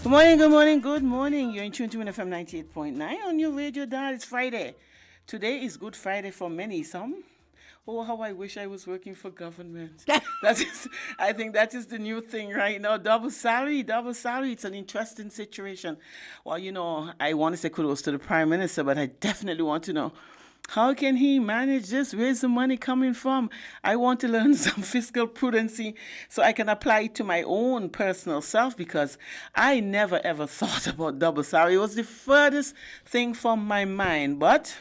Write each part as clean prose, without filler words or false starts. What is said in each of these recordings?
Good morning, good morning, good morning. You're in tune to FM 98.9 on your radio dial. It's Friday. Today is Good Friday for many. Some, oh, how I wish I was working for government. That is, I think that is the new thing right now. Double salary, double salary. It's an interesting situation. Well, I want to say kudos to the Prime Minister, but I definitely want to know, how can he manage this? Where's the money coming from? I want to learn some fiscal prudency so I can apply it to my own personal self, because I never ever thought about double salary. It was the furthest thing from my mind. But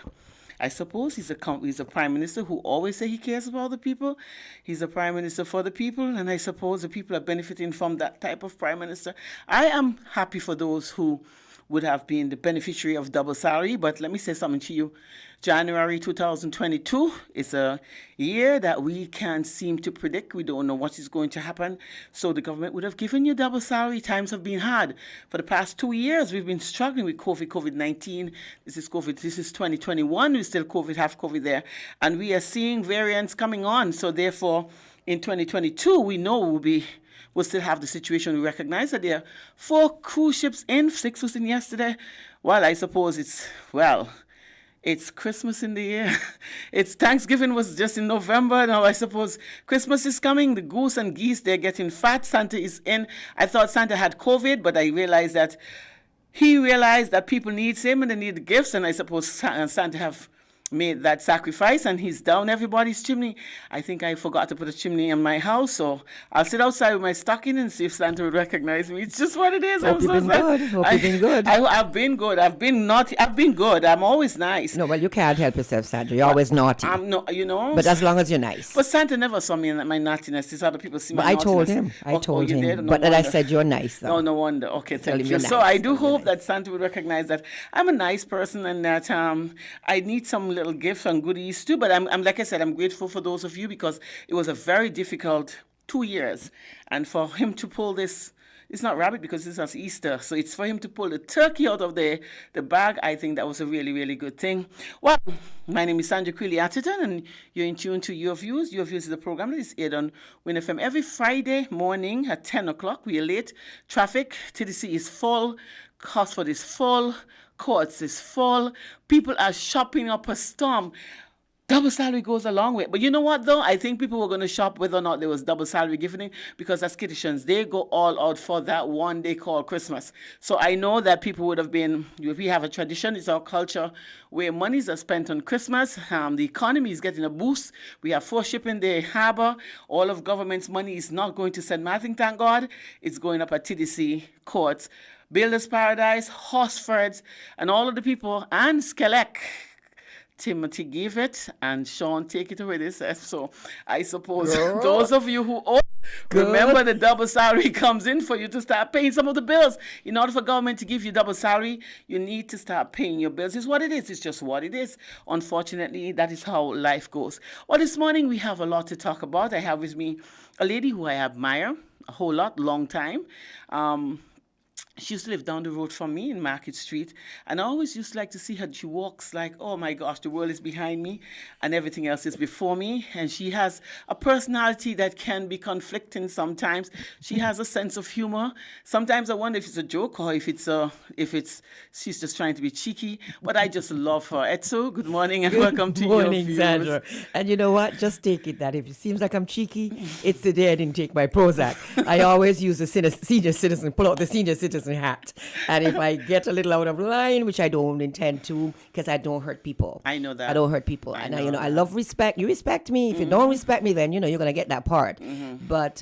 I suppose he's a prime minister who always say he cares about the people. He's a prime minister for the people, and I suppose the people are benefiting from that type of prime minister. I am happy for those who would have been the beneficiary of double salary. But let me say something to you. January 2022 is a year that we can't seem to predict. We don't know what is going to happen. So the government would have given you double salary. Times have been hard. For the past 2 years, we've been struggling with COVID-19. This is COVID. This is 2021. We still have COVID there. And we are seeing variants coming on. So therefore, in 2022, we know we'll still have the situation. We recognize that there are 4 cruise ships in, 6 was in yesterday. Well, I suppose it's Christmas in the year. It's Thanksgiving was just in November. Now I suppose Christmas is coming. The goose and geese, they're getting fat. Santa is in. I thought Santa had COVID, but I realized that he realized that people need him and they need the gifts. And I suppose Santa have made that sacrifice, and he's down everybody's chimney. I think I forgot to put a chimney in my house, so I'll sit outside with my stocking and see if Santa would recognize me. It's just what it is. Hope you've been good. Hope you've been good. I've been good. I've been naughty. I've been good. I'm always nice. No, well, you can't help yourself, Sandra. You're always naughty. I'm no, But as long as you're nice. But Santa never saw me in my naughtiness. These other people see my But I naughtiness. told him. Did? No But then I wonder. said you're nice, though. No wonder. Okay, Tell thank him you. you're So nice. I do Tell him you're hope that Santa would recognize that I'm a nice person and that I need some little gifts and goodies too. But I'm like I said, I'm grateful for those of you, because it was a very difficult 2 years. And for him to pull this, it's not rabbit because this is Easter. So it's for him to pull the turkey out of the bag. I think that was a really, really good thing. Well, my name is Sandra Creeley Atherton, and you're in tune to Your Views. Your Views is a program that is aired on Win FM every Friday morning at 10 o'clock. We are late. Traffic, TDC is full. Cosford is full. Courts is full. People are shopping up a storm. Double salary goes a long way. But you know what, though? I think people were going to shop whether or not there was double salary given, because as Kittitians, they go all out for that one day called Christmas. So I know that people would have been, we have a tradition, it's our culture, where monies are spent on Christmas. The economy is getting a boost. We have 4 ships in the harbor. All of government's money is not going to St. Martin, thank God. It's going up at TDC courts. Builders Paradise, Horsfords, and all of the people, and Skelec. Timothy give it and Sean take it away. This so I suppose those of you who remember the double salary comes in for you to start paying some of the bills. In order for government to give you double salary, you need to start paying your bills. It's what it is. It's just what it is. Unfortunately, that is how life goes. Well, this morning we have a lot to talk about. I have with me a lady who I admire a whole lot, long time. She used to live down the road from me in Market Street, and I always used to like to see her. She walks like, oh my gosh, the world is behind me and everything else is before me. And she has a personality that can be conflicting sometimes. She has a sense of humor. Sometimes I wonder if it's a joke or if it's she's just trying to be cheeky. But I just love her. Etso, good morning and welcome to Your Morning, Views. Sandra. And you know what? Just take it that if it seems like I'm cheeky, it's the day I didn't take my Prozac. I always use the senior citizen, pull out the senior citizen hat. And if I get a little out of line, which I don't intend to, because I don't hurt people. I know that. I don't hurt people. And I love respect. You respect me. If you don't respect me, then you're going to get that part. But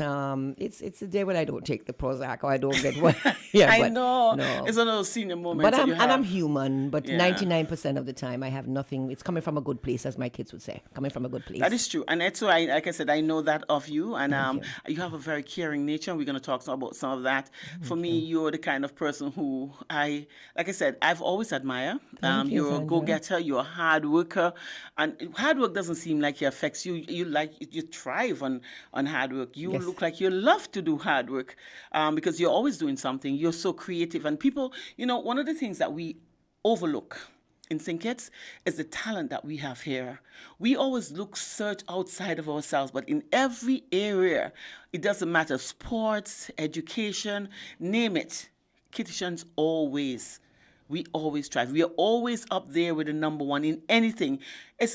it's the day when I don't take the Prozac or I don't get one. Yeah, I but know. No. It's one of those senior moments. But that you have. I'm human. But Yeah. 99% of the time, I have nothing. It's coming from a good place, as my kids would say. Coming from a good place. That is true. And that's why, like I said, I know that of you. And you have a very caring nature. And we're going to talk about some of that. For me, you're the kind of person who like I said, I've always admired. You're a Sandra. go-getter. You're a hard worker. And hard work doesn't seem like it affects you. You thrive on hard work. You Yes. look like you love to do hard work because you're always doing something. You're so creative. And people, one of the things that we overlook in St. Kitts is the talent that we have here. We always search outside of ourselves, but in every area, it doesn't matter, sports, education, name it. Kittitians always. We always strive. We are always up there with the number one in anything.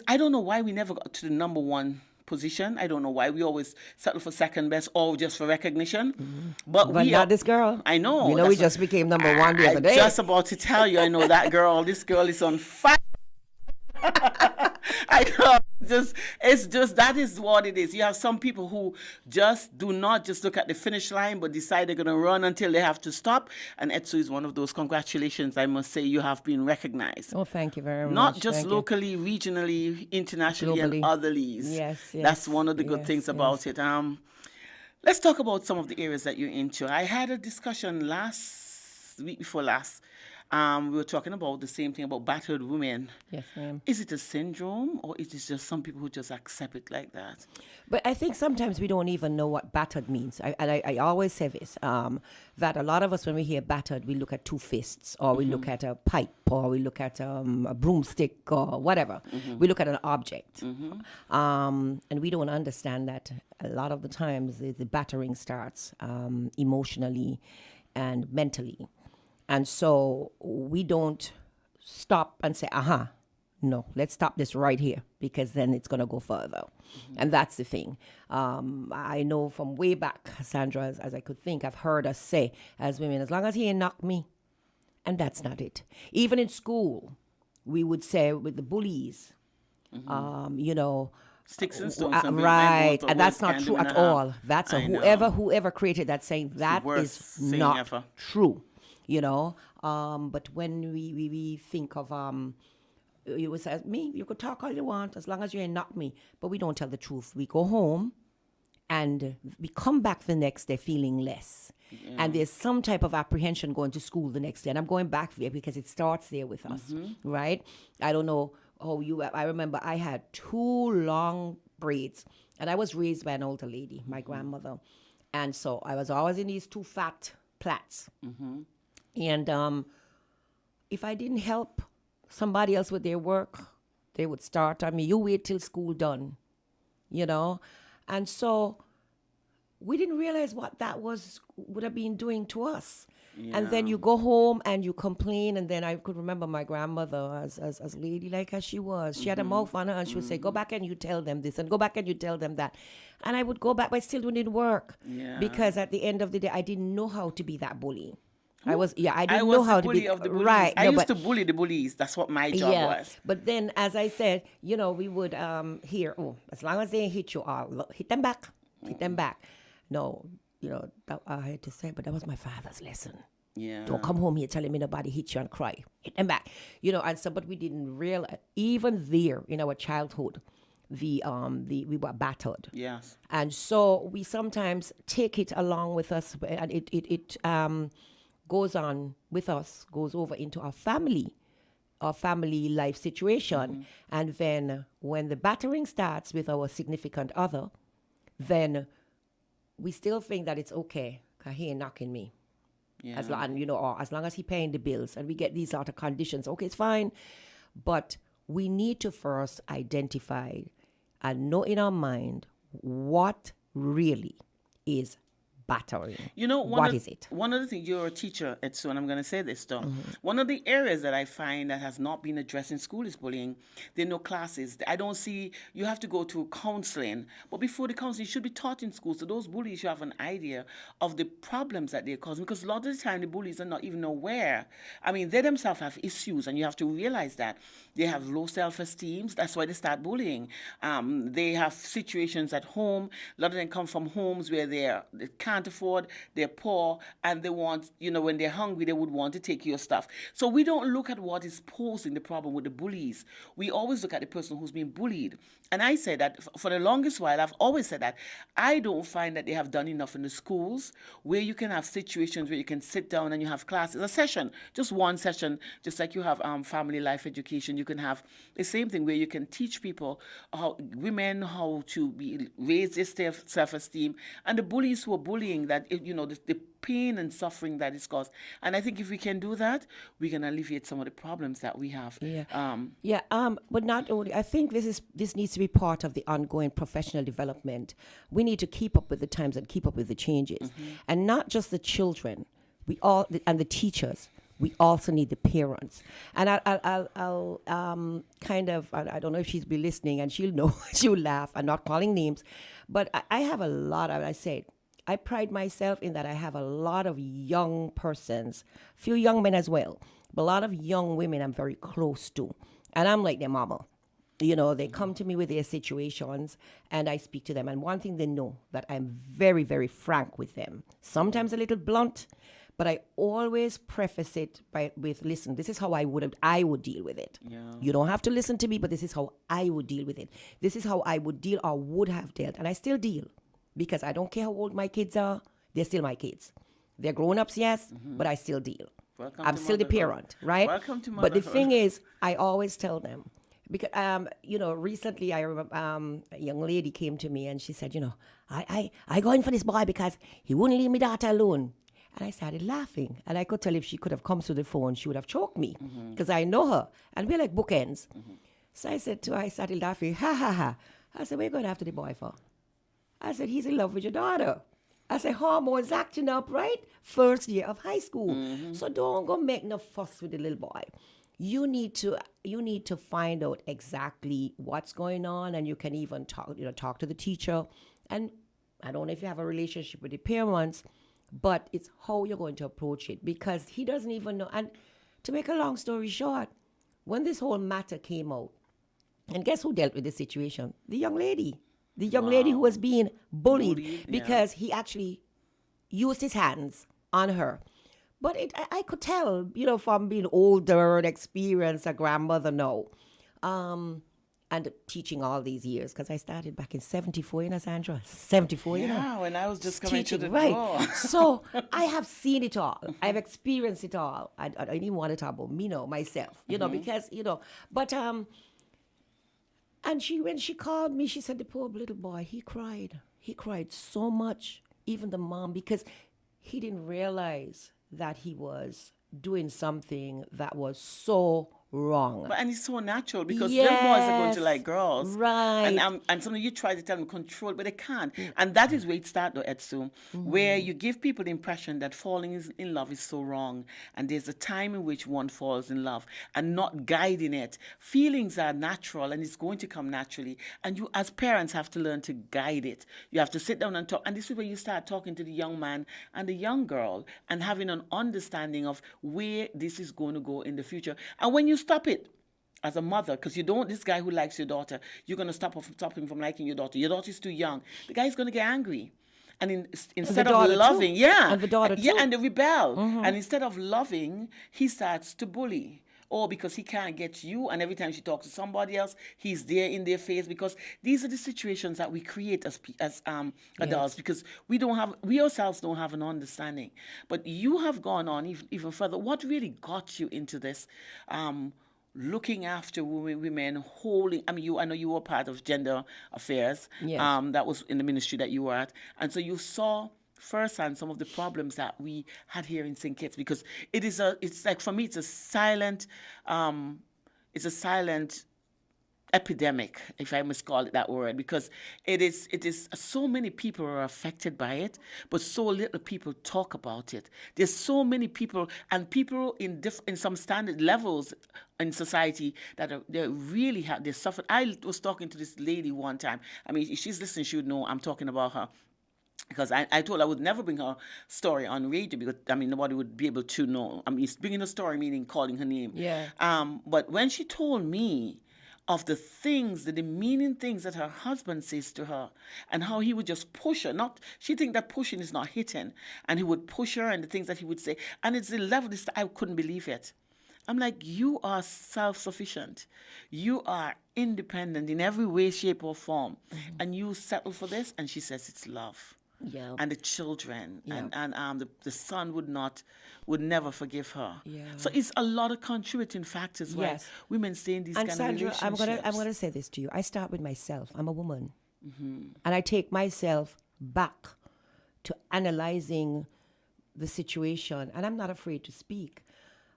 I don't know why we never got to the number one position. I don't know why we always settle for second best or just for recognition. But But we not are, this girl. I know. You know, we that's just became number one the other I'm day. just about to tell you, I know that girl. This girl is on fire. I know. It's just that is what it is. You have some people who just do not just look at the finish line, but decide they're going to run until they have to stop. And Etsu is one of those. Congratulations, I must say, you have been recognized. Oh, thank you very much. Not just Thank you. locally, regionally, internationally, Globally. and other leagues. Yes, That's yes, one of the good yes, things yes. about it. Let's talk about some of the areas that you're into. I had a discussion week before last. We were talking about the same thing about battered women. Yes, ma'am. Is it a syndrome, or is it just some people who just accept it like that? But I think sometimes we don't even know what battered means. I always say this, that a lot of us, when we hear battered, we look at two fists, or we look at a pipe, or we look at a broomstick, or whatever. We look at an object. And we don't understand that a lot of the times the battering starts emotionally and mentally. And so we don't stop and say, no, let's stop this right here, because then it's going to go further. And that's the thing. I know from way back, Sandra, as I could think, I've heard us say as women, as long as he ain't knock me. And that's not it. Even in school, we would say with the bullies, you know, Sticks and stones. and right, but and that's words not can true do at and a half. all. That's I know. whoever created that saying, that worst is saying not ever. true, you know. But when we think of you would say, me, you could talk all you want as long as you ain't knock me, but we don't tell the truth. We go home and we come back the next day feeling less. And there's some type of apprehension going to school the next day. And I'm going back there because it starts there with us, right? I don't know how I remember I had 2 long braids, and I was raised by an older lady, my grandmother. And so I was always in these 2 fat plaits. And if I didn't help somebody else with their work, they would start on me, you wait till school done, you know? And so we didn't realize what that would have been doing to us. And then you go home and you complain. And then I could remember my grandmother, as ladylike as she was, she had a mouth on her, and she would say, go back and you tell them this, and go back and you tell them that. And I would go back, but it still didn't work. Because at the end of the day, I didn't know how to be that bully. I didn't know how to be of the bullies. right. I used to bully the bullies. That's what my job was. But then, as I said, you know, we would hear, as long as they hit you, hit them back, hit them back. No, you know, that, I had to say, but that was my father's lesson. Don't come home here telling me nobody hit you and cry. Hit them back. You know, and so, but we didn't realize, even there in our childhood, we were battered. Yes. And so we sometimes take it along with us, and it goes on with us, goes over into our family life situation. And then when the battering starts with our significant other, then we still think that it's okay, because he ain't knocking me. As long, you know, or as long as he paying the bills, and we get these sort of conditions, okay, it's fine. But we need to first identify and know in our mind what really is battering. You know, what is it? One of the things, you're a teacher, Etsu, and I'm going to say this, though. One of the areas that I find that has not been addressed in school is bullying. There are no classes. I don't see, you have to go to counseling. But before the counseling, it should be taught in school. So those bullies should have an idea of the problems that they're causing. Because a lot of the time, the bullies are not even aware. I mean, they themselves have issues, and you have to realize that. They have low self-esteem. That's why they start bullying. They have situations at home. A lot of them come from homes where they can't afford, they're poor, and they want, you know, when they're hungry, they would want to take your stuff. So we don't look at what is posing the problem with the bullies. We always look at the person who's being bullied. And I say that for the longest while, I've always said that I don't find that they have done enough in the schools where you can have situations where you can sit down and you have classes, a session, just one session, just like you have family life education. You can have the same thing where you can teach people, women, how to raise their self-esteem, and the bullies who are bullying, that, you know, the pain and suffering that is caused. And I think if we can do that, we can alleviate some of the problems that we have. But not only, I think this needs to be part of the ongoing professional development. We need to keep up with the times and keep up with the changes. And not just the children, and the teachers. We also need the parents. And I'll kind of, I don't know if she's be listening and she'll know, she'll laugh. I'm not calling names. But I have a lot of, I said, I pride myself in that I have a lot of young persons, few young men as well, but a lot of young women I'm very close to. And I'm like their mama. You know, they come to me with their situations and I speak to them. And one thing they know, that I'm very, very frank with them. Sometimes a little blunt, but I always preface it with, listen, this is how I would deal with it. Yeah. You don't have to listen to me, but this is how I would deal with it. This is how I would deal or would have dealt. And I still deal because I don't care how old my kids are. They're still my kids. They're grown-ups, yes, but I still deal. Welcome I'm to still the motherhood. parent, right? Welcome to But the motherhood. thing is, I always tell them, because recently I remember a young lady came to me and she said, I go in for this boy because he wouldn't leave me daughter alone. And I started laughing, and I could tell if she could have come to the phone, she would have choked me because I know her, and we're like bookends. So I said to her, I started laughing, ha ha ha. I said, "What are you going after the boy for?" I said, "He's in love with your daughter." I said, "Hormones acting up, right? First year of high school. So don't go make no fuss with the little boy. You need to find out exactly what's going on, and you can even talk to the teacher. And I don't know if you have a relationship with the parents, but it's how you're going to approach it, because he doesn't even know." And to make a long story short, when this whole matter came out, and guess who dealt with the situation? The young lady. The young lady who was being bullied because he actually used his hands on her. But I could tell, from being older and experienced, a grandmother now, and teaching all these years, because I started back in 74, Sandra? 74, Yeah, when I was just coming to the right. door. So I have seen it all. I've experienced it all. I don't even want to talk about me now, myself, because, but, and when she called me, she said, the poor little boy, he cried. He cried so much, even the mom, because he didn't realize that he was doing something that was so wrong. And it's so natural because little boys are going to Yes, like girls. right. And some of you try to tell them control, but they can't. And that is where it starts, though, Etsu, where you give people the impression that falling in love is so wrong. And there's a time in which one falls in love and not guiding it. Feelings are natural and it's going to come naturally. And you, as parents, have to learn to guide it. You have to sit down and talk. And this is where you start talking to the young man and the young girl and having an understanding of where this is going to go in the future. And when you stop it as a mother, because you don't, this guy who likes your daughter, you're going to stop him from liking your daughter. Your daughter's too young. The guy's going to get angry. And instead of daughter too. loving, And the daughter yeah, too. and they rebel. And instead of loving, he starts to bully. Or because he can't get you, and every time she talks to somebody else, he's there in their face. Because these are the situations that we create as adults, because we ourselves don't have an understanding. But you have gone on even further. What really got you into this? Looking after women, holding. I know you were part of gender affairs. Yes. That was in the ministry that you were at, and so you saw firsthand some of the problems that we had here in St. Kitts, because it's like, for me, it's a silent epidemic, if I must call it that word, because it is so many people are affected by it, but so little people talk about it. There's so many people, and people in some standard levels in society that they suffered. I was talking to this lady one time. I mean, if she's listening, she would know I'm talking about her. Because I told her I would never bring her story on radio, because, nobody would be able to know. Bringing a story meaning calling her name. Yeah. But when she told me of the demeaning things that her husband says to her, and how he would just push her, she think that pushing is not hitting, and he would push her, and the things that he would say, and it's the level, I couldn't believe it. I'm like, you are self-sufficient. You are independent in every way, shape, or form. And you settle for this? And she says it's love. Yeah. And the children, Yeah. and the son would never forgive her. Yeah. So it's a lot of contributing factors why Yes. women stay in these And kind Sandra, of I'm relationships. gonna say this to you. I start with myself. I'm a woman, and I take myself back to analyzing the situation, and I'm not afraid to speak.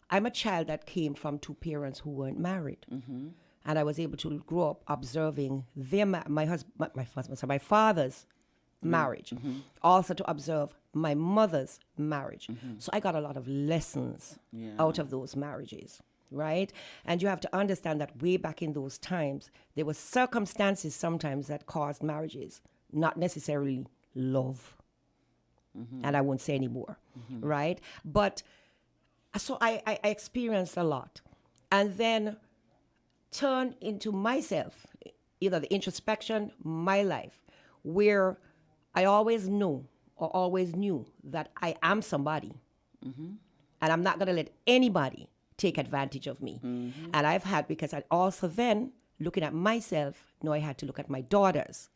I'm a child that came from two parents who weren't married, and I was able to grow up observing my father's marriage, also to observe my mother's marriage. So I got a lot of lessons out of those marriages, right? And you have to understand that way back in those times, there were circumstances sometimes that caused marriages, not necessarily love. And I won't say anymore, right? But so I experienced a lot. And then turn into myself, the introspection, my life, where I always knew or always knew that I am somebody. And I'm not going to let anybody take advantage of me. And I've had, because I also then, looking at myself, know I had to look at my daughters.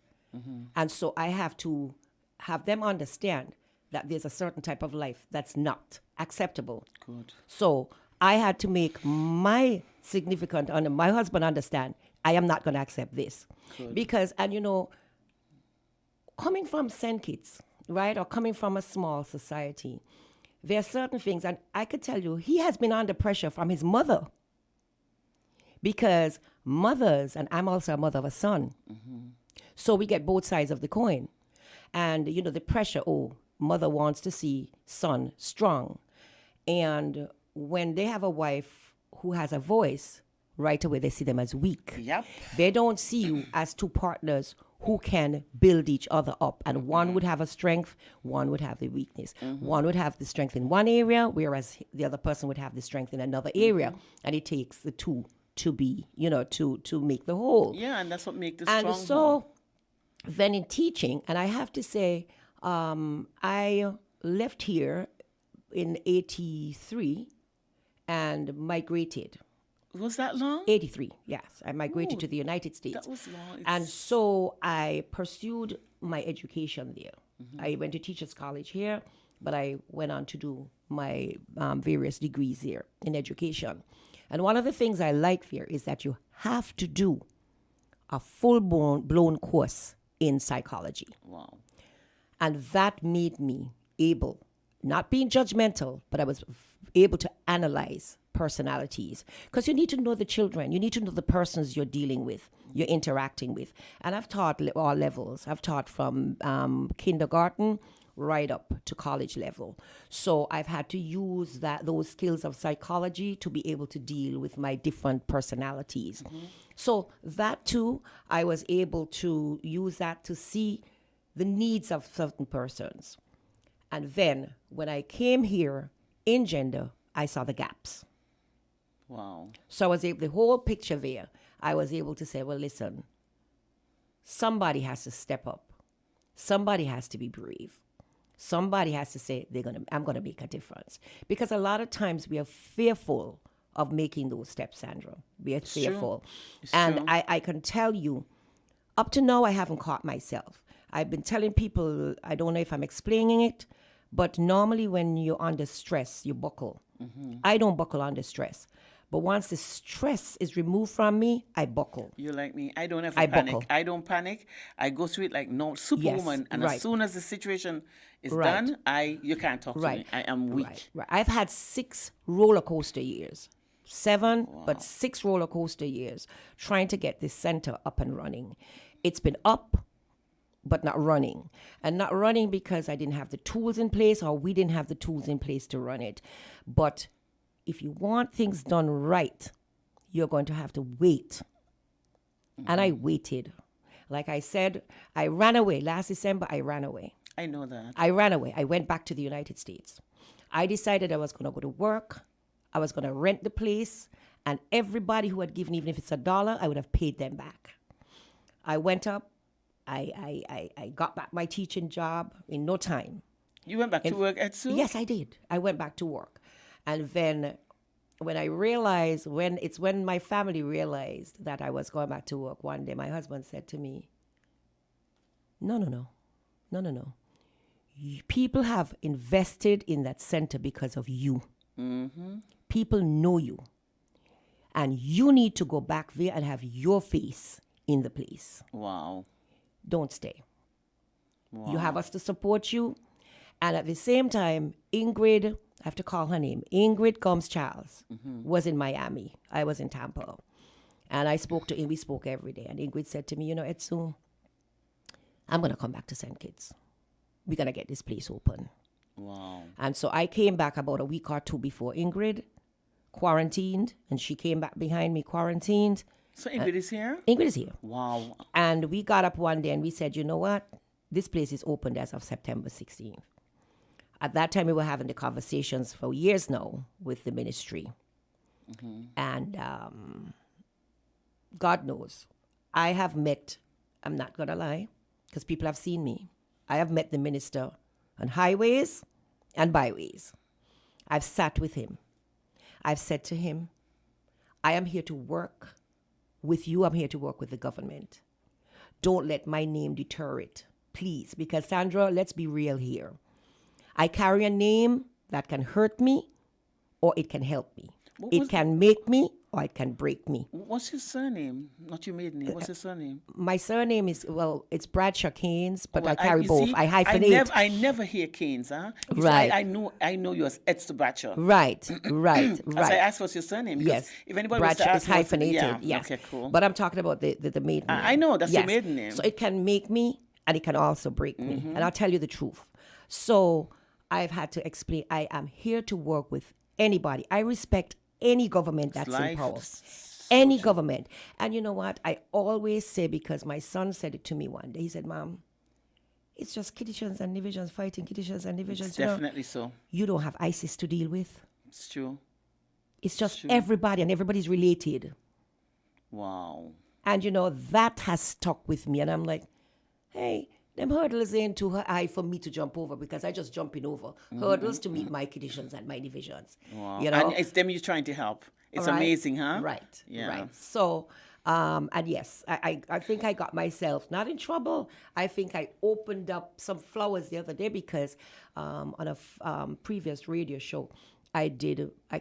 And so I have to have them understand that there's a certain type of life that's not acceptable. Good. So I had to make my significant, my husband understand, I am not going to accept this. Good. Because, and coming from St. Kitts, right, or coming from a small society, there are certain things, and I could tell you, he has been under pressure from his mother. Because mothers, and I'm also a mother of a son, so we get both sides of the coin. And, the pressure, mother wants to see son strong. And when they have a wife who has a voice, right away they see them as weak. Yep. They don't see you as two partners who can build each other up. And one would have a strength, one would have the weakness. One would have the strength in one area, whereas the other person would have the strength in another area. And it takes the two to be, to make the whole. Yeah, and that's what makes the And strong so then in teaching, and I have to say, I left here in 83 and migrated. Was that long? 83, yes. I migrated to the United States. That was long. And so I pursued my education there. I went to Teachers College here, but I went on to do my various degrees there in education. And one of the things I like there is that you have to do a full-blown course in psychology. Wow. And that made me able, not being judgmental, but I was able to analyze personalities. Because you need to know the children. You need to know the persons you're dealing with, you're interacting with. And I've taught all levels. I've taught from kindergarten right up to college level. So I've had to use those skills of psychology to be able to deal with my different personalities. So that too, I was able to use that to see the needs of certain persons. And then when I came here in gender, I saw the gaps. Wow. So I was able, the whole picture there, I was able to say, well, listen, somebody has to step up. Somebody has to be brave. Somebody has to say, I'm going to make a difference. Because a lot of times we are fearful of making those steps, Sandra. We are fearful. And I can tell you, up to now, I haven't caught myself. I've been telling people, I don't know if I'm explaining it, but normally when you're under stress, you buckle. I don't buckle under stress. But once the stress is removed from me, I buckle. You're like me. I don't ever I panic. buckle. I don't panic. I go through it like no superwoman. And right. as soon as the situation is Right. done, you can't talk to me. I am weak. Right. I've had 6 roller coaster years. 7, but 6 roller coaster years trying to get this center up and running. It's been up, but not running. And not running because I didn't have the tools in place or we didn't have the tools in place to run it. But if you want things done right, you're going to have to wait. And I waited. Like I said, I ran away. Last December, I ran away. I know that. I ran away. I went back to the United States. I decided I was going to go to work. I was going to rent the place. And everybody who had given, even if it's $1, I would have paid them back. I went up. I got back my teaching job in no time. You went back to work at Sue? Yes, I did. I went back to work. And then when I realized, when my family realized that I was going back to work, one day my husband said to me, no. People have invested in that center because of you. People know you. And you need to go back there and have your face in the place. Wow. Don't stay. Wow. You have us to support you. And at the same time, Ingrid, I have to call her name, Ingrid Gomes Charles, was in Miami. I was in Tampa. And I spoke to Ingrid, we spoke every day. And Ingrid said to me, Etsu, I'm going to come back to St. Kitts. We're going to get this place open. Wow. And so I came back about a week or two before Ingrid quarantined, and she came back behind me quarantined. So Ingrid is here? Ingrid is here. Wow. And we got up one day and we said, you know what? This place is opened as of September 16th. At that time, we were having the conversations for years now with the ministry. And God knows, I have met, I'm not going to lie, because people have seen me. I have met the minister on highways and byways. I've sat with him. I've said to him, I am here to work with you. I'm here to work with the government. Don't let my name deter it, please. Because, Sandra, let's be real here. I carry a name that can hurt me or it can help me. It can make me or it can break me. What's your surname? Not your maiden name. What's your surname? My surname is, well, it's Bradshaw Keynes, but Well, I carry you both. see, I hyphenate. I never hear Keynes, huh? You see, Right. I know you as Esther Bradshaw. Right, right, As I right. asked what's your surname. Because Yes. If anybody was to Bradshaw is ask what's- hyphenated. yeah. Yes. Okay, cool. But I'm talking about the maiden name. I know, that's your Yes. maiden name. So it can make me and it can also break me. Mm-hmm. And I'll tell you the truth. So I've had to explain I am here to work with anybody. I respect any government that's in life. power. So Any government. And you know what? I always say, because my son said it to me one day, he said, Mom, it's just Kittitians and Nivisions fighting Kittitians and Nivisions. It's You know, definitely so. you don't have ISIS to deal with. It's true. It's just everybody, and everybody's related. Wow. And you know, that has stuck with me. And I'm like, hey, them hurdles ain't too high for me to jump over, because I just jumping over hurdles to meet my conditions and my divisions. Wow. You know? And it's them you're trying to help. It's Right? amazing, huh? Right. Yeah. Right. So, and yes, I think I got myself not in trouble. I think I opened up some flowers the other day, because on a previous radio show, I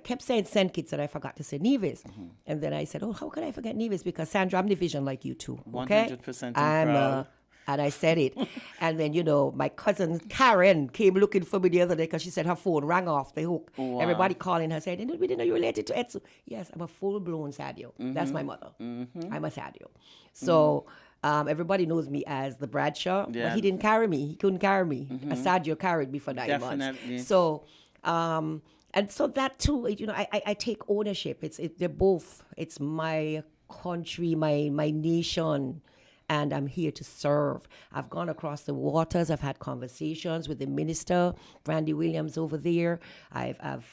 kept saying St. Kitts and I forgot to say Nevis. And then I said, oh, how could I forget Nevis? Because Sandra, I'm division like you too. Okay? 100% I'm proud. And I said it. And then, you know, my cousin Karen came looking for me the other day because she said her phone rang off the hook. Wow. Everybody calling her saying, we didn't know you related to Etsu. Yes, I'm a full-blown Sadio. That's my mother. I'm a Sadio. So everybody knows me as the Bradshaw, but Yeah. he didn't carry me. He couldn't carry me. A Sadio carried me for 9 Definitely. months. So, and so that too, you know, I take ownership. They're both. It's my country, my nation, and I'm here to serve. I've gone across the waters. I've had conversations with the minister, Randy Williams, over there. I've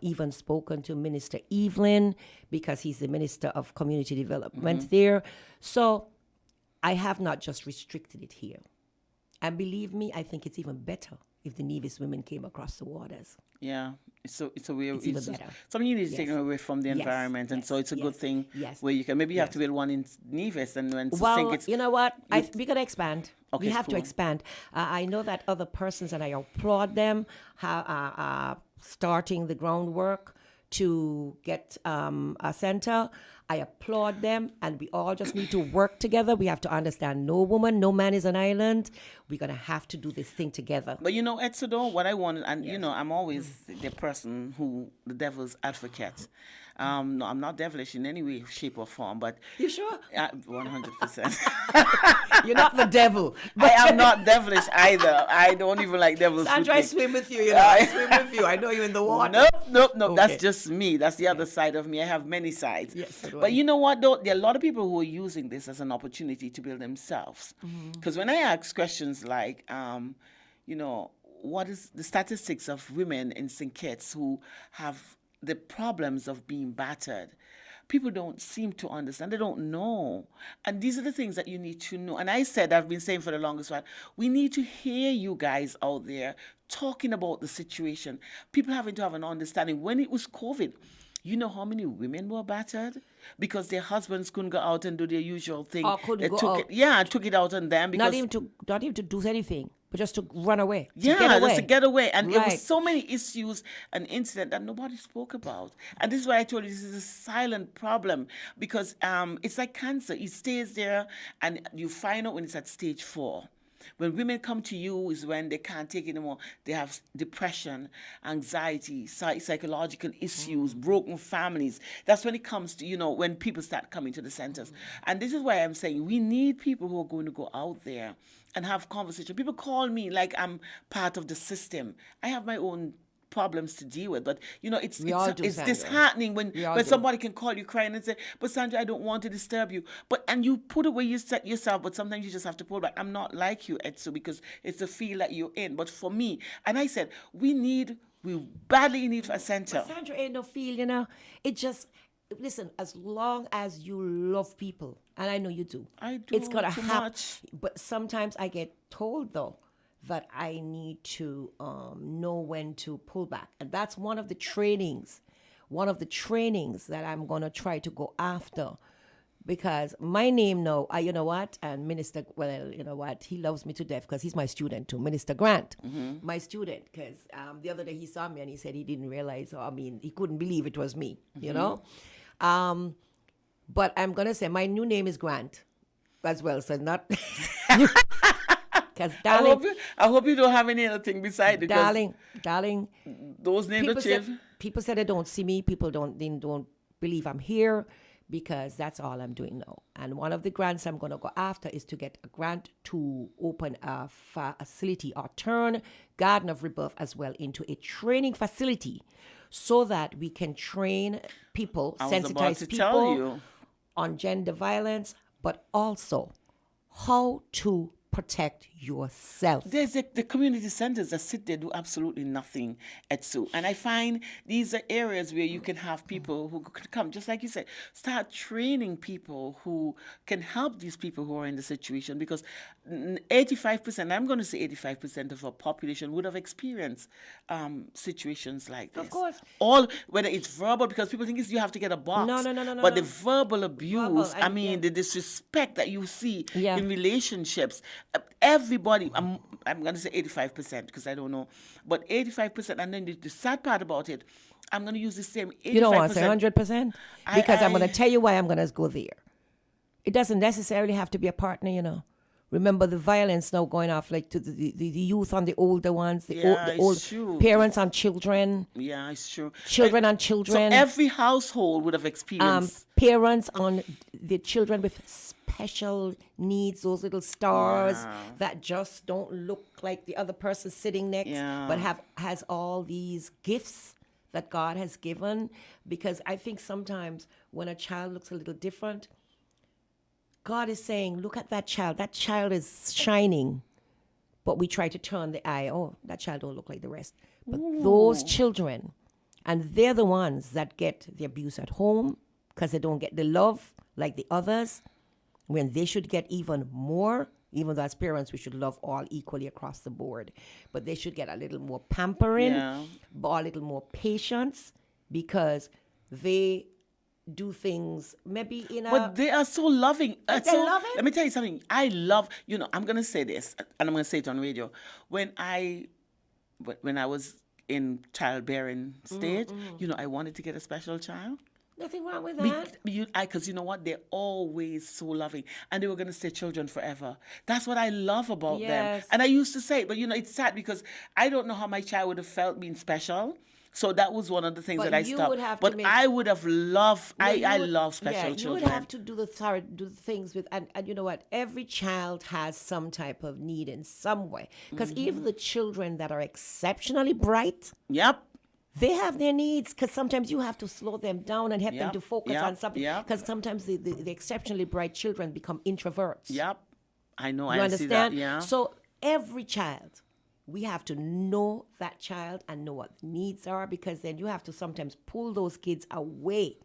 even spoken to Minister Evelyn, because he's the Minister of Community Development there. So I have not just restricted it here. And believe me, I think it's even better if the Nevis women came across the waters. Yeah. It's a way. It's even better. Something you need to take Yes. away from the Yes. environment, and Yes. so it's a good Yes. thing Yes. where you can maybe you have to build one in Nevis, and when Well, think it's you know what? We're going to expand. Okay, We have to cool. expand. I know that other persons, and I applaud them, are starting the groundwork to get a center. I applaud them, and we all just need to work together. We have to understand no woman, no man is an island. We're going to have to do this thing together. But you know, Etsudo, what I wanted, and you know, I'm always the person who, the devil's advocate. No, I'm not devilish in any way, shape, or form, but You sure? 100%. You're not the devil. I am not devilish either. I don't even like devil's Sandra, food I cake. swim with you. You know, I swim with you. I know you in the water. Nope. Okay. That's just me. That's the other side of me. I have many sides. Yes, so do I. But you know what, though? There are a lot of people who are using this as an opportunity to build themselves. Because when I ask questions like, you know, what is the statistics of women in St. Kitts who have the problems of being battered? People don't seem to understand. They don't know. And these are the things that you need to know. And I said, I've been saying for the longest while, we need to hear you guys out there talking about the situation. People having to have an understanding. When it was COVID, you know how many women were battered? Because their husbands couldn't go out and do their usual thing. Or couldn't They go took out. It, yeah, took it out on them. Because Not even to do anything, but just to run away. To yeah, get away. just to get away. And it Right. was so many issues and incidents that nobody spoke about. And this is why I told you this is a silent problem, because it's like cancer. It stays there, and you find out when it's at stage 4. When women come to you is when they can't take it anymore. They have depression, anxiety, psychological issues, broken families. That's when it comes to, when people start coming to the centers. And this is why I'm saying we need people who are going to go out there and have conversation. People call me like I'm part of the system. I have my own problems to deal with, but it's all do, it's Sandra. disheartening when all do. somebody can call you crying and say, "But Sandra, I don't want to disturb you." And you put away yourself, but sometimes you just have to pull back. I'm not like you, Etsu, because it's the field that you're in. But for me, and I said, we badly need a center. But Sandra ain't no feel, It just, listen, as long as you love people, and I know you do, I do it's gonna too happen. much. But sometimes I get told though that I need to know when to pull back, and that's one of the trainings that I'm gonna try to go after. Because my name now, you know what, and Minister, well, you know what, he loves me to death because he's my student too, Minister Grant, my student. Because the other day he saw me and he said he didn't realize, he couldn't believe it was me, But I'm going to say my new name is Grant as well, so not... Because, darling... I hope you don't have any other thing beside it. Darling, those names are changed. People said they don't see me, people don't believe I'm here, because that's all I'm doing now. And one of the grants I'm going to go after is to get a grant to open a facility or turn Garden of Rebirth as well into a training facility so that we can train people, sensitize people on gender violence, but also how to protect yourself. There's the community centers that sit there do absolutely nothing at Sue. And I find these are areas where you can have people who could come, just like you said, start training people who can help these people who are in the situation, because 85%, I'm going to say 85% of our population would have experienced situations like this. Of course. All, whether it's verbal, because people think you have to get a box. No. But the verbal abuse, and, the disrespect that you see Yeah. in relationships, everybody, I'm going to say 85% because I don't know, but 85%, and then the sad part about it, I'm going to use the same 85%. You don't want to say 100%? Because I'm going to tell you why I'm going to go there. It doesn't necessarily have to be a partner, Remember the violence now going off, like to the youth on the older ones, the old true. Parents on children. Yeah, it's true. Children on children. So every household would have experienced. Parents on the children with special needs, those little stars that just don't look like the other person sitting next, but has all these gifts that God has given. Because I think sometimes when a child looks a little different, God is saying, look at that child. That child is shining. But we try to turn the eye. Oh, that child don't look like the rest. But those children, and they're the ones that get the abuse at home because they don't get the love like the others, when they should get even more. Even though as parents, we should love all equally across the board. But they should get a little more pampering, but a little more patience, because they do things maybe in a... But they are so loving. They're loving? Let me tell you something. I love, I'm going to say this, and I'm going to say it on radio. When I was in childbearing stage, I wanted to get a special child. Nothing wrong with that. Because you know what? They're always so loving. And they were going to stay children forever. That's what I love about them. And I used to say it, but it's sad because I don't know how my child would have felt being special. So that was one of the things that I stopped. I would have loved, I love special children. You would have to do the things with, and you know what? Every child has some type of need in some way. Because even the children that are exceptionally bright, they have their needs, because sometimes you have to slow them down and help them to focus on something. Because sometimes the exceptionally bright children become introverts. I know, you understand? See that, So every child, we have to know that child and know what the needs are, because then you have to sometimes pull those kids away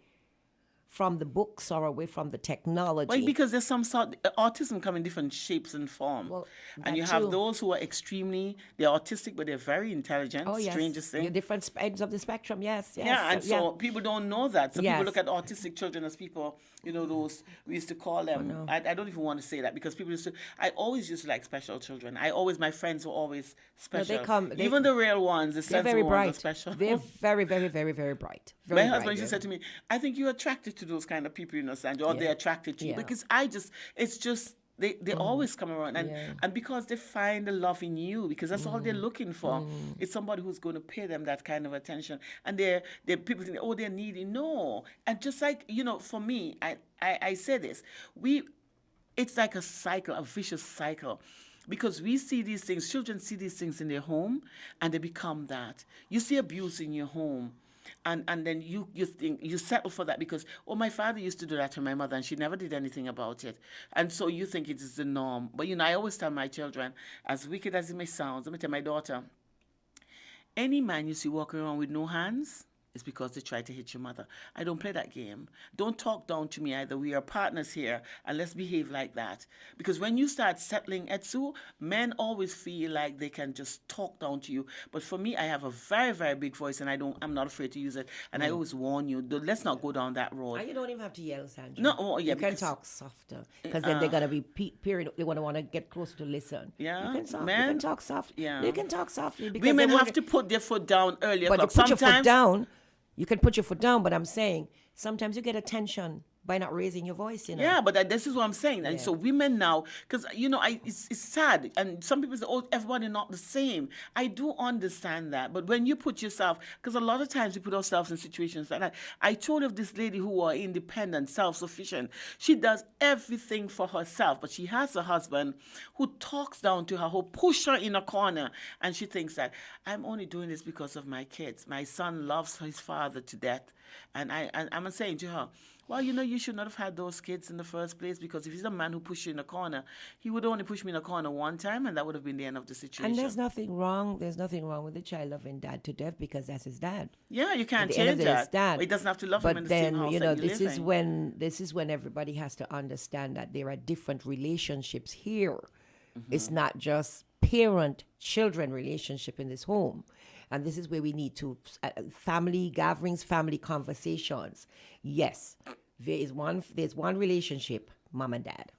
from the books or away from the technology. Well, because there's some sort, autism come in different shapes and forms. Well, and you have those who are they're autistic, but they're very intelligent. Oh, yes. Strangest thing. You're different ends of the spectrum, yes. Yeah, and so people don't know that. So people look at autistic children as people, those, we used to call them, I don't even want to say that, because people I always used to like special children. my friends were always special. Even the real ones, the sensible ones are special. They're very, very, very, very bright. My husband just said to me, I think you're attracted to those kind of people, Sandra, or they're attracted to you. Because it's just They always come around, and Yeah. and because they find the love in you, because that's all they're looking for. It's somebody who's going to pay them that kind of attention, and they're people think, oh, they're needy. No, and just like for me, I say this, it's like a cycle, a vicious cycle. Because we see these things, children see these things in their home and they become that. You see abuse in your home. And then you think you settle for that because, oh, my father used to do that to my mother and she never did anything about it. And so you think it is the norm. But I always tell my children, as wicked as it may sound, let me tell my daughter, any man you see walking around with no hands, it's because they try to hit your mother. I don't play that game. Don't talk down to me either. We are partners here, and let's behave like that. Because when you start settling, Etsu, men always feel like they can just talk down to you. But for me, I have a very, very big voice, and I'm not afraid to use it. And I always warn you, let's not go down that road. And you don't even have to yell, Sandra. No, oh, yeah, you can because- talk softer because then they're gonna be period. They want to get closer to listen. Yeah, you can men- you can talk softly. yeah. You can talk softly because Women they want have to put their foot down earlier. But you But put your foot sometimes, down. You can put your foot down, but I'm saying sometimes you get attention by not raising your voice. yeah, but this is what I'm saying. And so women now, because, it's sad. And some people say, oh, everybody not the same. I do understand that. But when you put yourself, because a lot of times we put ourselves in situations like that. I told of this lady who are independent, self-sufficient. She does everything for herself, but she has a husband who talks down to her, who push her in a corner. And she thinks that, I'm only doing this because of my kids. My son loves his father to death. And I'm saying to her, well, you should not have had those kids in the first place because if he's a man who pushed you in a corner, he would only push me in a corner one time and that would have been the end of the situation. And there's nothing wrong. There's nothing wrong with the child loving dad to death because that's his dad. Yeah, you can't At the end of change the day, it's that. dad. But he doesn't have to love But him in the then, same house that this you is live in. this is when everybody has to understand that there are different relationships here. It's not just parent-children relationship in this home. And this is where we need to family gatherings, family conversations. Yes, there's one relationship, mom and dad.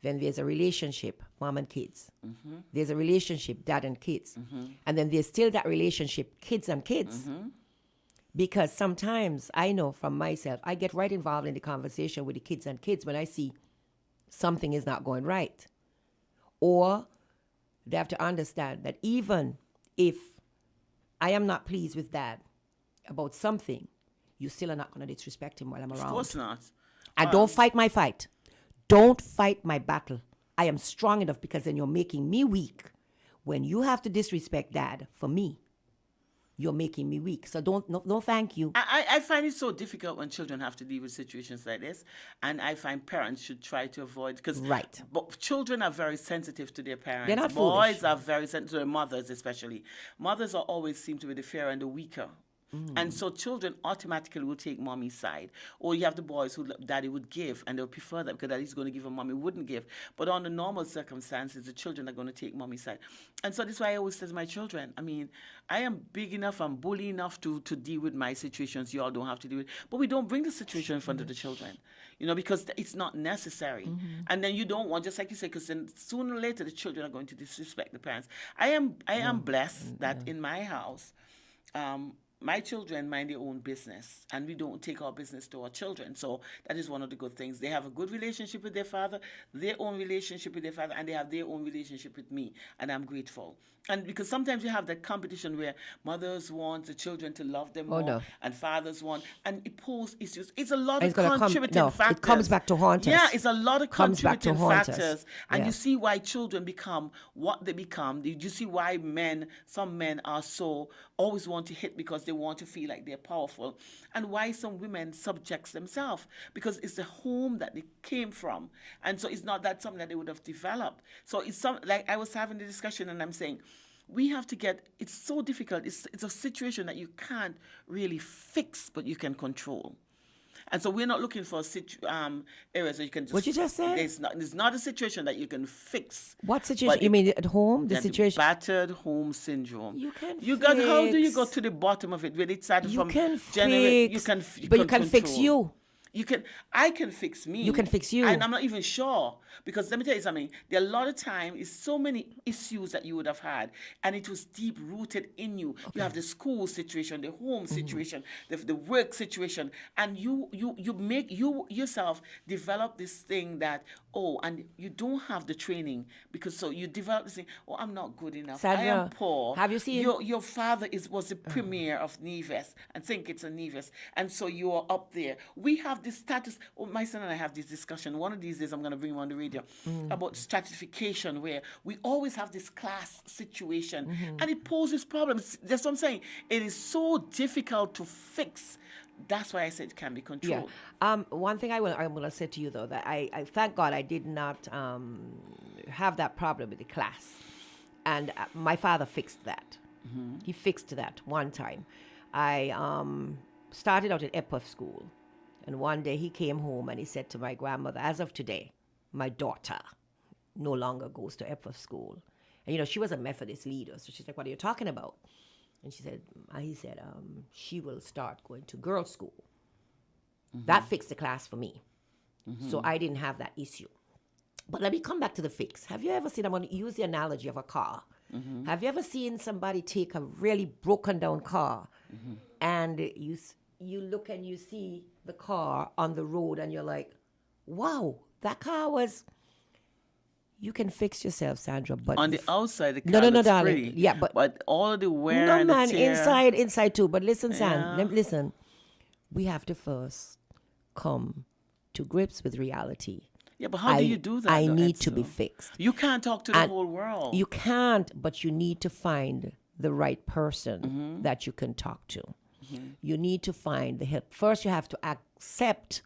Then there's a relationship, mom and kids. There's a relationship, dad and kids. And then there's still that relationship, kids and kids. Because sometimes I know from myself, I get right involved in the conversation with the kids and kids when I see something is not going right. Or they have to understand that even if I am not pleased with dad about something, you still are not going to disrespect him while I'm around. Of course not. And don't fight my fight. Don't fight my battle. I am strong enough because then you're making me weak. When you have to disrespect dad for me, you're making me weak. So don't thank you. I find it so difficult when children have to deal with situations like this, and I find parents should try to avoid because Right. But children are very sensitive to their parents. They're not Boys foolish. are very sensitive to their mothers, especially. Mothers are always seem to be the fairer and the weaker. And so children automatically will take mommy's side. Or you have the boys who daddy would give, and they'll prefer that because daddy's going to give and mommy wouldn't give. But under normal circumstances, the children are going to take mommy's side. And so that's why I always tell my children, I am big enough, I'm bully enough to deal with my situations. You all don't have to deal with it. But we don't bring the situation in front of the children, because it's not necessary. And then you don't want, just like you say, because then sooner or later the children are going to disrespect the parents. I am blessed that in my house, my children mind their own business, and we don't take our business to our children. So that is one of the good things. They have a good relationship with their father, their own relationship with their father, and they have their own relationship with me, and I'm grateful. And because sometimes you have that competition where mothers want the children to love them more, no. and fathers want, and it poses issues. It's a lot And of it's gonna contributing factors. it comes back to haunt us. Yeah, it's a lot of Comes back to contributing haunt us. factors. And Yeah. you see why children become what they become. You see why some men are so always want to hit because they want to feel like they're powerful, and why some women subjects themselves because it's the home that they came from, and so it's not that something that they would have developed. So it's like I was having the discussion, and I'm saying we have to it's so difficult. It's a situation that you can't really fix, but you can control. And so we're not looking for areas that you can just... What you just said? It's not a situation that you can fix. What situation? But You mean at home? The that situation? battered home syndrome. You can How do you go fix. to the bottom of it? When it started You from can generate, fix. you can But you can fix control. you. I can fix me. You can fix you. And I'm not even sure. Because let me tell you something. There are a lot of time is so many issues that you would have had, and it was deep rooted in you. You have the school situation, the home situation, the work situation, and you make you yourself develop this thing that, and you don't have the training, because so you develop this thing, I'm not good enough. I Sandra, am poor. have you seen- your father was the premier of Nevis and think it's a Nevis, and so you are up there. We have this status. My son and I have this discussion. One of these days I'm going to bring him on the radio about stratification, where we always have this class situation, and it poses problems. That's what I'm saying. It is so difficult to fix. That's why I said it can be controlled. One thing I'm going to say to you, though, that I thank God I did not have that problem with the class. And my father fixed that. He fixed that one time. I started out at Epworth School. And one day he came home and he said to my grandmother, as of today, my daughter no longer goes to Epworth School. And, she was a Methodist leader. So she's like, what are you talking about? And he said, she will start going to girls' school. That fixed the class for me. So I didn't have that issue. But let me come back to the fix. Have you ever seen, I'm going to use the analogy of a car. Have you ever seen somebody take a really broken down car and you look and you see the car on the road and you're like, wow, that car was... You can fix yourself, Sandra, but... On the outside, the car looks darling. pretty. Yeah, but all of the wear no, and man, the tear... inside too. But listen, Sam, Yeah. listen. We have to first come to grips with reality. Yeah, but how do you do that? I though, need to Edsel? be fixed. You can't talk to the And whole world. You can't, but you need to find the right person that you can talk to. You need to find the help. First, you have to accept,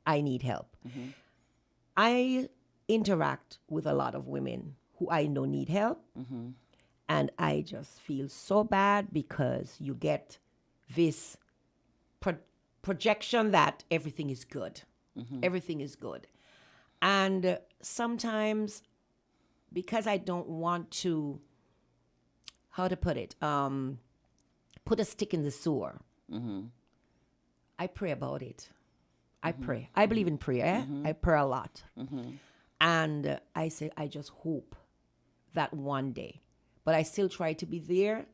I need help. I interact with a lot of women who I know need help, and I just feel so bad because you get this projection that everything is good. Everything is good. And sometimes, because I don't want to, how to put it, put a stick in the sewer, I pray about it. I pray. I believe in prayer. I pray a lot. And I say, I just hope that one day, but I still try to be there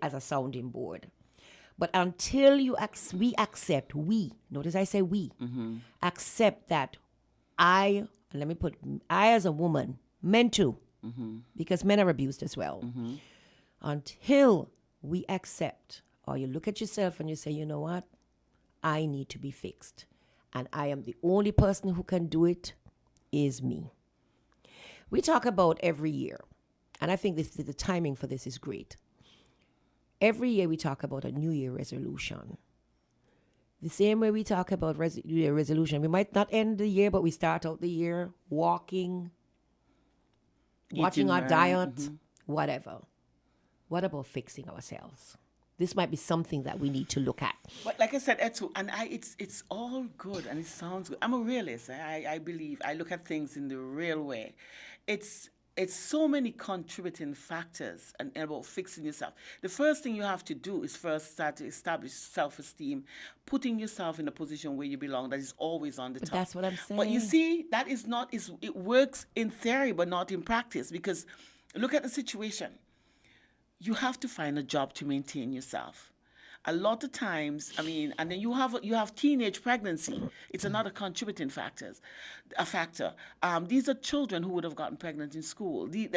as a sounding board. But until we accept, notice I say we, accept that I as a woman, men too, because men are abused as well. Until we accept, or you look at yourself and you say, you know what, I need to be fixed. And I am the only person who can do it is me. We talk about every year, and I think the timing for this is great. Every year we talk about a New Year resolution. The same way we talk about New Year resolution. We might not end the year, but we start out the year walking, watching our diet, whatever. What about fixing ourselves? This might be something that we need to look at. But like I said, Etu, and it's all good and it sounds good. I'm a realist. I believe I look at things in the real way. It's so many contributing factors and about fixing yourself. The first thing you have to do is first start to establish self-esteem, putting yourself in a position where you belong. That is always on the top. That's what I'm saying. But you see, that is not. It works in theory, but not in practice. Because look at the situation. You have to find a job to maintain yourself. A lot of times, and then you have teenage pregnancy. It's another contributing factor. These are children who would have gotten pregnant in school. They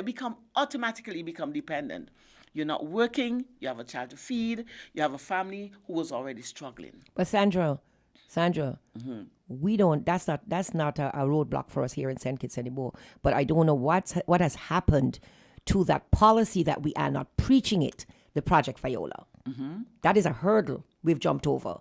automatically become dependent. You're not working. You have a child to feed. You have a family who was already struggling. But Sandra, we don't. That's not a roadblock for us here in St. Kitts anymore. But I don't know what has happened to that policy that we are not preaching it, the Project Viola. That is a hurdle we've jumped over.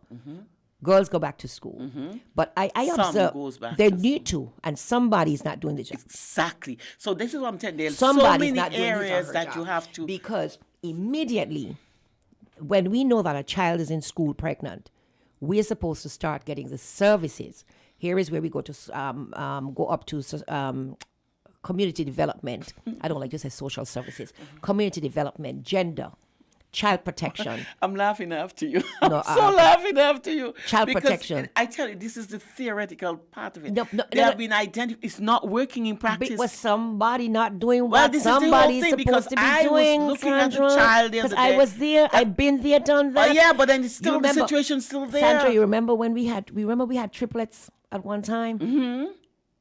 Girls go back to school. But I observe goes back they to need to, and somebody's not doing the job. Exactly. So this is what I'm telling you. There's Somebody's so not many doing his or areas her that job. you have to... Because immediately, when we know that a child is in school pregnant, we're supposed to start getting the services. Here is where we go to go up to community development. I don't like to say social services. Community development, gender, child protection. I'm laughing after you. I'm No, so laughing after you. Child Because protection. I tell you, this is the theoretical part of it. No, They have been identified. It's not working in practice. Was somebody not doing Well, what this is the whole somebody's thing, supposed because to be I was doing, looking at the Sandra? child the Because other I day. was there, I've been there, done that. Yeah, but then it's You still the remember- situation's still there. Sandra, you remember when we had triplets at one time? Mm-hmm.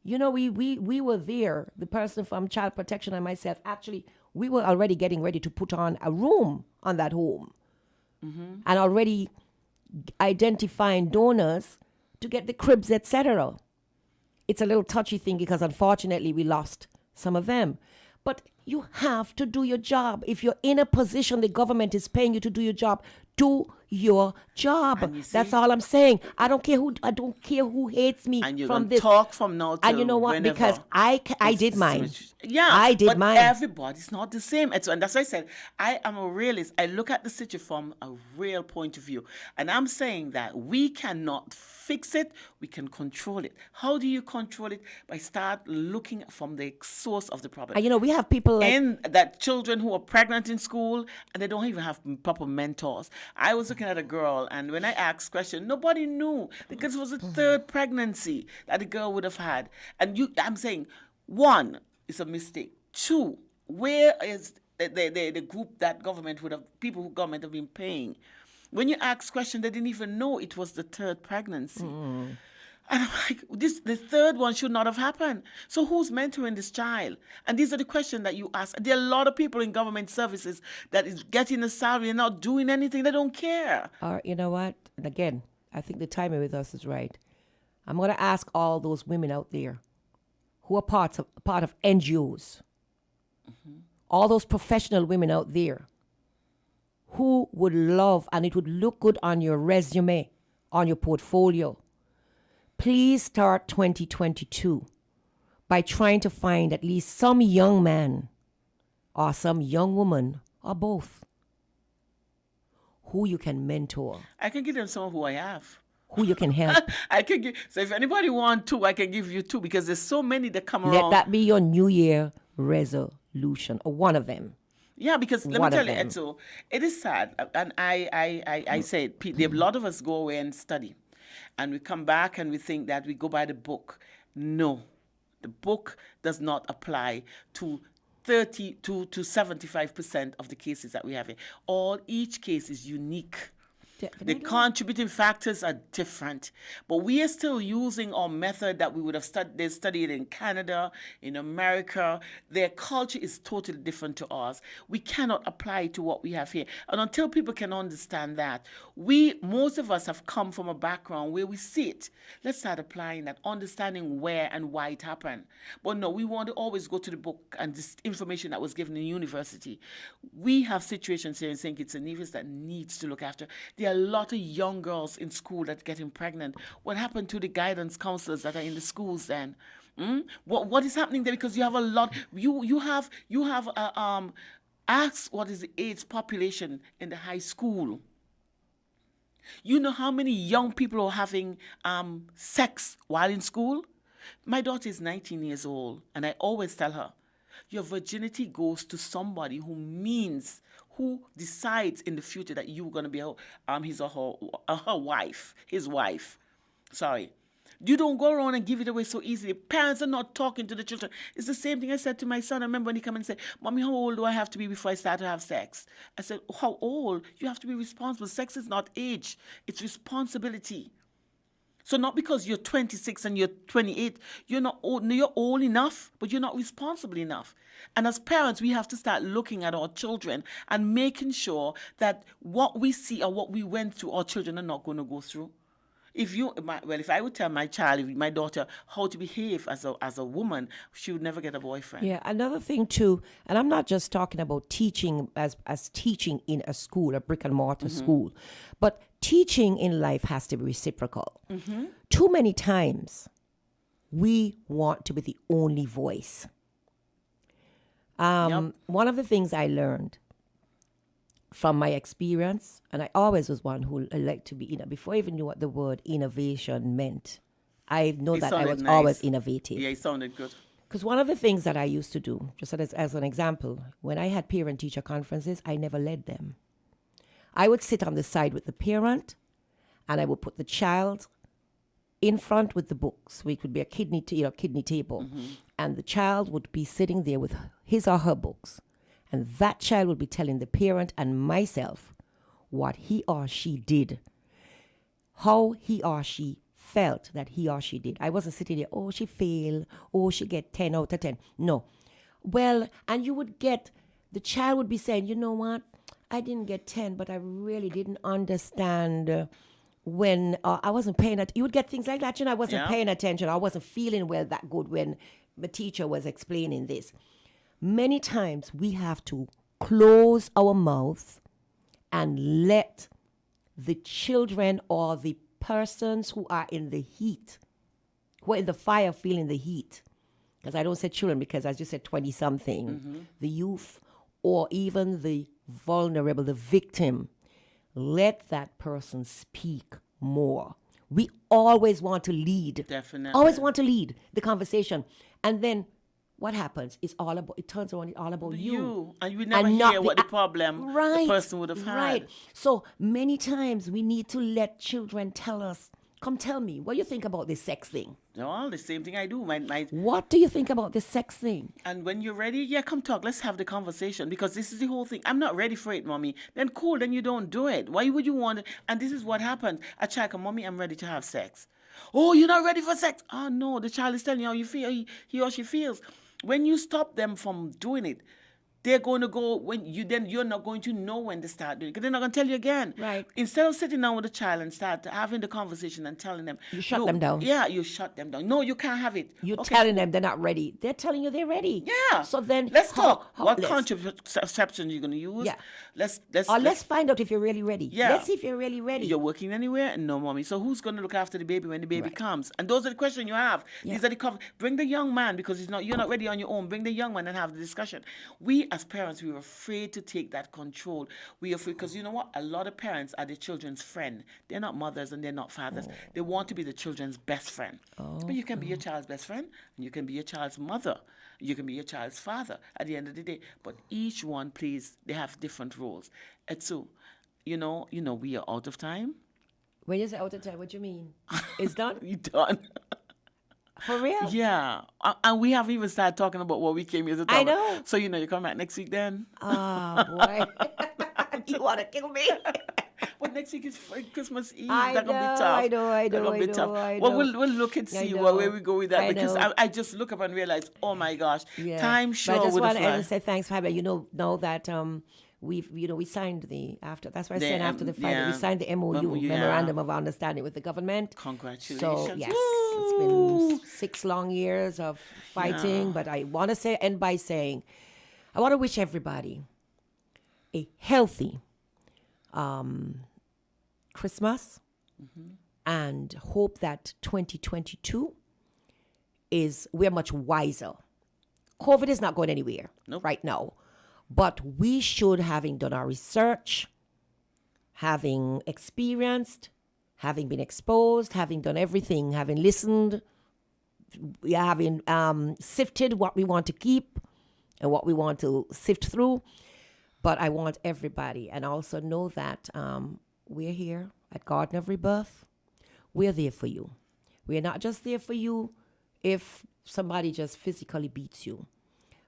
You know, we were there, the person from Child Protection and myself, actually, we were already getting ready to put on a room on that home. Mm-hmm. And already identifying donors to get the cribs, etc. It's a little touchy thing because unfortunately we lost some of them. But you have to do your job. If you're in a position the government is paying you to do your job, do your job. And you That's see? all I'm saying. I don't care who hates me And you're from going this. to talk from now till And you know what? whenever. Because I It's did the mine. Yeah, I did but mine. everybody's not the same. And that's why I said I am a realist. I look at the situation from a real point of view. And I'm saying that we cannot fix it, we can control it. How do you control it? By start looking from the source of the problem. And you know, we have people like And that children who are pregnant in school and they don't even have proper mentors. I was looking at a girl, and when I asked question, nobody knew because it was a third pregnancy that the girl would have had. And I'm saying, one, it's a mistake. Two, where is the group that government would have, people who government have been paying? When you ask question, they didn't even know it was the third pregnancy. And I'm like, the third one should not have happened. So who's mentoring this child? And these are the questions that you ask. There are a lot of people in government services that is getting a salary and not doing anything. They don't care. or you know what? And again, I think the timing with us is right. I'm going to ask all those women out there who are part of NGOs, all those professional women out there who would love, and it would look good on your resume, on your portfolio. Please start 2022 by trying to find at least some young man or some young woman or both who you can mentor, I can give them some who I have. who you can help. I can give. So if anybody want two, I can give you two because there's so many that come Let around. that be your New Year resolution, or one of them. Yeah, because let me One of tell you, them. Edzo, it is sad, and I say it. A lot of us go away and study, and we come back and we think that we go by the book. No, the book does not apply to 32 to 75% of the cases that we have here. Each case is unique. The contributing factors are different, but we are still using our method that we would have studied in Canada, in America. Their culture is totally different to ours. We cannot apply it to what we have here. And until people can understand that, most of us have come from a background where we see it. Let's start applying that, understanding where and why it happened. But no, we want to always go to the book and this information that was given in university. We have situations here in St. Kitts and Nevis that needs to look after. There are a lot of young girls in school that are getting pregnant. What happened to the guidance counselors that are in the schools then? What is happening there? Because you have a lot. You have asked what is the AIDS population in the high school. You know how many young people are having sex while in school? My daughter is 19 years old, and I always tell her, your virginity goes to somebody who decides in the future that you're going to be his or her wife, his wife. Sorry. You don't go around and give it away so easily. Parents are not talking to the children. It's the same thing I said to my son. I remember when he came and said, Mommy, how old do I have to be before I start to have sex? I said, how old? You have to be responsible. Sex is not age. It's responsibility. So not because you're 26 and you're 28, you're not old, you're old enough, but you're not responsible enough. And as parents, we have to start looking at our children and making sure that what we see or what we went through, our children are not going to go through. If I would tell my child, my daughter, how to behave as a woman, she would never get a boyfriend. Yeah, another thing too, and I'm not just talking about teaching as teaching in a school, a brick and mortar school, but teaching in life has to be reciprocal. Too many times, we want to be the only voice. One of the things I learned from my experience, and I always was one who liked to be, before I even knew what the word innovation meant, I know that I was always innovative. Yeah, it sounded good. Because one of the things that I used to do, just as an example, when I had parent-teacher conferences, I never led them. I would sit on the side with the parent, and I would put the child in front with the books. We could be a kidney table, and the child would be sitting there with his or her books, and that child would be telling the parent and myself what he or she did, how he or she felt that he or she did. I wasn't sitting there, oh, she failed, oh, she get 10 out of 10. No. Well, and you would get, the child would be saying, you know what, I didn't get 10, but I really didn't understand when I wasn't paying attention. You would get things like that, I wasn't paying attention. I wasn't feeling well that good when the teacher was explaining this. Many times we have to close our mouth and let the children or the persons who are in the heat, who are in the fire feeling the heat, because I don't say children because as you said 20-something, the youth or even the vulnerable, the victim, let that person speak more. We always want to lead. Definitely. Always want to lead the conversation. And then what happens? It turns around, it's all about you. And you never not hear what the problem the person would have had. Right. So many times we need to let children tell us, come tell me, what do you think about this sex thing? Well, the same thing I do. What do you think about this sex thing? And when you're ready, come talk. Let's have the conversation because this is the whole thing. I'm not ready for it, mommy. Then cool, then you don't do it. Why would you want it? And this is what happens. A child come, mommy, I'm ready to have sex. Oh, you're not ready for sex? Oh, no, the child is telling you how you feel, he or she feels. When you stop them from doing it, they're going to go then you're not going to know when to start doing it because they're not going to tell you again. Right. Instead of sitting down with a child and start having the conversation and telling them, you shut them down. Yeah, you shut them down. No, you can't have it. You're telling them they're not ready. They're telling you they're ready. Yeah. So then let's talk. What contraception you're going to use? Yeah. Let's find out if you're really ready. Yeah. Let's see if you're really ready. You're working anywhere? No, mommy. So who's going to look after the baby when the baby comes? And those are the questions you have. Yeah. These are the bring the young man because you're not ready on your own. Bring the young man and have the discussion. We as parents, we were afraid to take that control. We are afraid because you know what? A lot of parents are the children's friend. They're not mothers and they're not fathers. They want to be the children's best friend. But you can be your child's best friend and you can be your child's mother. You can be your child's father at the end of the day. But each one, please, they have different roles. And so, we are out of time. When you say out of time, what do you mean? It's done? We're done. For real? Yeah. And we haven't even started talking about what we came here to talk I about. know. So, you come back next week then? Oh, boy. You want to kill me? But next week is Christmas Eve. I That's know, gonna be tough. I know, That's gonna be tough. Well, we'll look and see where we go with that because I just look up and realize, oh my gosh, time sure would have I just fly. want to say thanks for having know that we signed that's why I said after the fight we signed the MOU, Memorandum of Understanding with the government. Congratulations. So yes, Woo! it's been 6 long years of fighting, but I want to end by saying I want to wish everybody a healthy Christmas and hope that 2022 we're much wiser. COVID is not going anywhere right now, but we should, having done our research, having experienced, having been exposed, having done everything, having listened, having sifted what we want to keep and what we want to sift through. But I want everybody, and also know that we're here at Garden of Rebirth. We're there for you. We're not just there for you if somebody just physically beats you,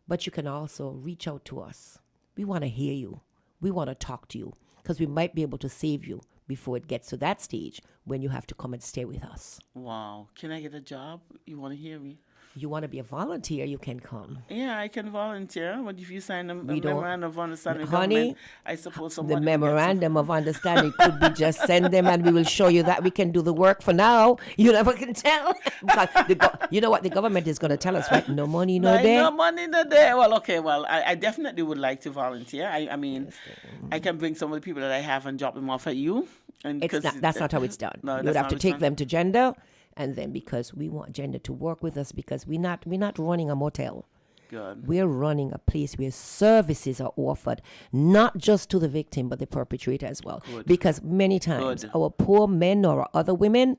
but you can also reach out to us. We want to hear you. We want to talk to you because we might be able to save you before it gets to that stage when you have to come and stay with us. Wow. Can I get a job? You want to hear me? You want to be a volunteer, you can come. Yeah, I can volunteer. But if you sign a memorandum of understanding, honey, government, I suppose someone the memorandum of understanding could be just send them and we will show you that we can do the work for now. You never can tell. Because you know what the government is going to tell us, right? No money, no day. No money, no day. Well, okay. Well, I definitely would like to volunteer. I mean, I can bring some of the people that I have and drop them off at you. And that's not how it's done. No, you would have to take them to gender. And then because we want gender to work with us because we're not running a motel. Good. We're running a place where services are offered, not just to the victim, but the perpetrator as well. Good. Because many times our poor men or other women,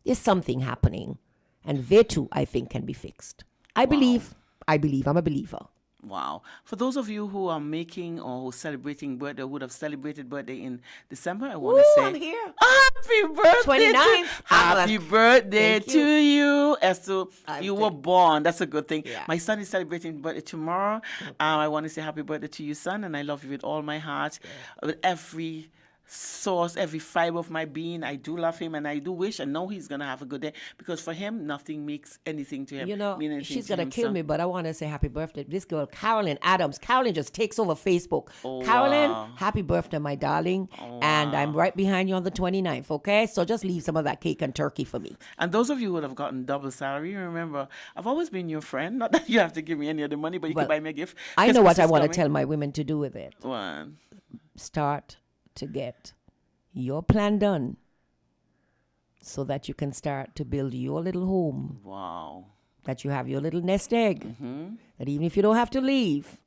there's something happening. And they too, I think, can be fixed. I believe. I'm a believer. Wow. For those of you who are making or who celebrating birthday, who would have celebrated birthday in December, I want to Ooh, say I'm here. happy birthday 29th. happy birthday Thank to you. you. Esther, I'm you were thank- born. That's a good thing. Yeah. My son is celebrating birthday tomorrow. I want to say happy birthday to you, son, and I love you with all my heart, with every source, every fiber of my being. I do love him, and I do wish and know he's gonna have a good day, because for him, nothing makes anything to him. You know, mean anything she's to gonna him, kill so. me, but I want to say happy birthday to this girl, Carolyn Adams. Carolyn just takes over Facebook. Oh, Carolyn, wow. happy birthday, my darling. And I'm right behind you on the 29th, okay? So just leave some of that cake and turkey for me. And those of you who would have gotten double salary, remember, I've always been your friend. Not that you have to give me any of the money, but you Well, can buy me a gift. I know Christmas what I is want to coming. tell my women to do with it. One. Start to get your plan done so that you can start to build your little home, Wow. that you have your little nest egg, Mm-hmm. that even if you don't have to leave,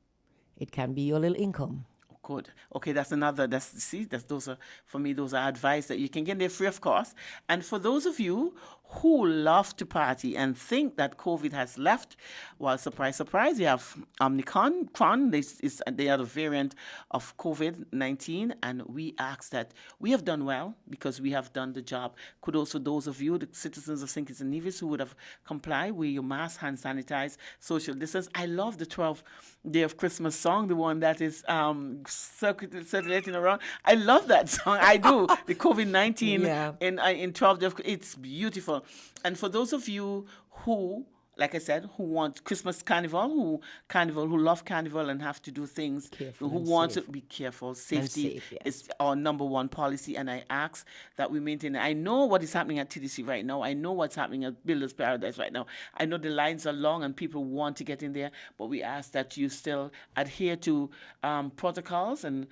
it can be your little income. Good. Okay, that's another. Those are for me. Those are advice that you can get there free of cost. And for those of you who love to party and think that COVID has left, well, surprise, surprise, you have Omicron. They are the variant of COVID-19, and we ask that we have done well because we have done the job. Kudos to those of you, the citizens of St. Kitts and Nevis, who would have complied with your mask, hand sanitize, social distance. I love the 12th day of Christmas song, the one that is circulating around. I love that song. I do. The COVID-19 Yeah. in 12 days. It's beautiful. And for those of you who, like I said, who want Christmas carnival, who love carnival and have to do things, Careful who and want safe. to be careful. Safety safe, yes. is our number one policy, and I ask that we maintain it. I know what is happening at TDC right now. I know what's happening at Builders Paradise right now. I know the lines are long and people want to get in there, but we ask that you still adhere to protocols and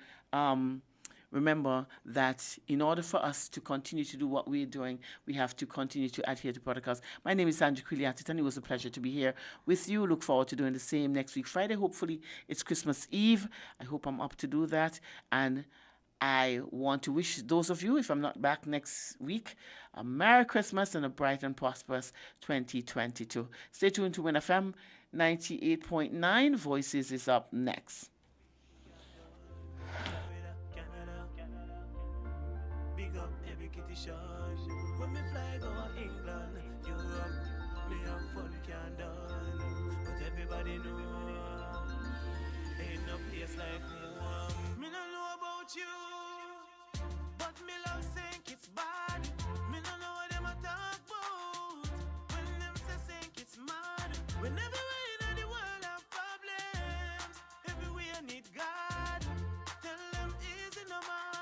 remember that in order for us to continue to do what we're doing, we have to continue to adhere to protocols. My name is Sandra Quiliatit, and it was a pleasure to be here with you. Look forward to doing the same next week, Friday. Hopefully, it's Christmas Eve. I hope I'm up to do that. And I want to wish those of you, if I'm not back next week, a Merry Christmas and a bright and prosperous 2022. Stay tuned to WinFM 98.9. Voices is up next. Big up every kitty shot. When me fly go to England, Europe, me have fun can done. But everybody know, ain't no place like home. Me no know about you, but me love St. Kitts bad. Me no know what them a talk about. When them say St. Kitts mad. When everywhere in the world have problems, everywhere need God. Tell them easy no man.